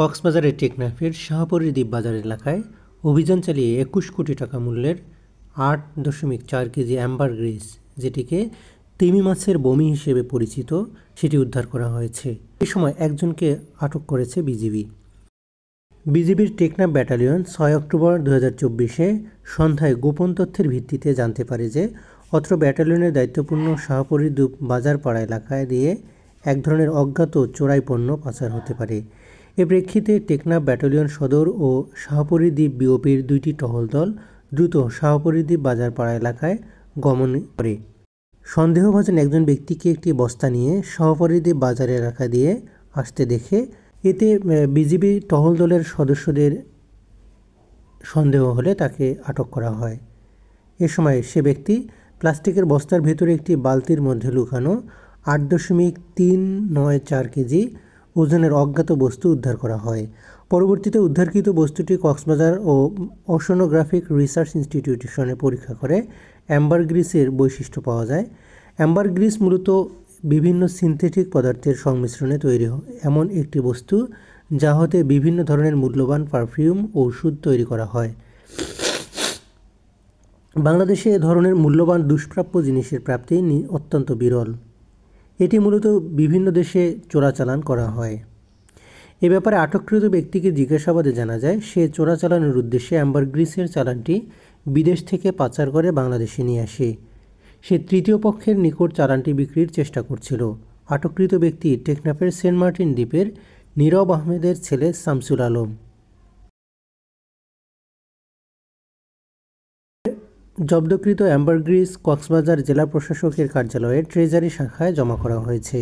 কক্সবাজারের টেকনাফের শাহপরী দ্বীপ বাজার এলাকায় অভিযান চালিয়ে ২১ কোটি টাকা মূল্যের ৮.৪ কেজি অ্যাম্বার গ্রিস, যেটিকে তিমি মাছের বমি হিসেবে পরিচিত, সেটি উদ্ধার করা হয়েছে। এ সময় একজনকে আটক করেছে বিজিবি। বিজিবির টেকনাফ ব্যাটালিয়ন ৬ অক্টোবর ২০২৪-এ সন্ধ্যায় গোপন তথ্যের ভিত্তিতে জানতে পারে যে অত্র ব্যাটালিয়নের দায়িত্বপূর্ণ শাহপরী দ্বীপ বাজারপাড়া এলাকায় দিয়ে এক ধরনের অজ্ঞাত চোরাই পণ্য পাচার হতে পারে। এ প্রেক্ষিতে টেকনাফ ব্যাটালিয়ন সদর ও শাহপরী দ্বীপ বিওপির ২টি টহল দল দ্রুত শাহপরী দ্বীপ বাজারপাড়া এলাকায় গমন করে। সন্দেহভাজন একজন ব্যক্তিকে একটি বস্তা নিয়ে শাহপরী দ্বীপ বাজার এলাকা দিয়ে আসতে দেখে এতে বিজিবি টহল দলের সদস্যদের সন্দেহ হলে তাকে আটক করা হয়। এ সময় সে ব্যক্তি প্লাস্টিকের বস্তার ভেতরে একটি বালতির মধ্যে লুকানো ৮.৩৯৪ কেজি ওজনের অজ্ঞাত বস্তু উদ্ধার করা হয়। পরবর্তীতে উদ্ধারকৃত বস্তুটি কক্সবাজার ও ওশনোগ্রাফিক রিসার্চ ইনস্টিটিউশনে পরীক্ষা করে অ্যাম্বার গ্রিসের বৈশিষ্ট্য পাওয়া যায়। অ্যাম্বার গ্রিস মূলত বিভিন্ন সিনথেটিক পদার্থের সংমিশ্রণে তৈরি এমন একটি বস্তু, যা হতে বিভিন্ন ধরনের মূল্যবান পারফিউম ও ওষুধ তৈরি করা হয়। বাংলাদেশে এ ধরনের মূল্যবান দুষ্প্রাপ্য জিনিসের প্রাপ্তি অত্যন্ত বিরল। এটি মূলত বিভিন্ন দেশে চোরাচালান করা হয়। এ ব্যাপারে আটককৃত ব্যক্তিকে জিজ্ঞাসাবাদে জানা যায়, সে চোরাচালানের উদ্দেশ্যে অ্যাম্বার গ্রিসের চালানটি বিদেশ থেকে পাচার করে বাংলাদেশে নিয়ে আসে। সে তৃতীয় পক্ষের নিকট চালানটি বিক্রির চেষ্টা করছিল। আটককৃত ব্যক্তি টেকনাফের সেন্ট মার্টিন দ্বীপের নীরব আহমেদের ছেলে শামসুল আলম। জব্দকৃত অ্যাম্বার গ্রিস কক্সবাজার জেলা প্রশাসকের কার্যালয়ে ট্রেজারি শাখায় জমা করা হয়েছে।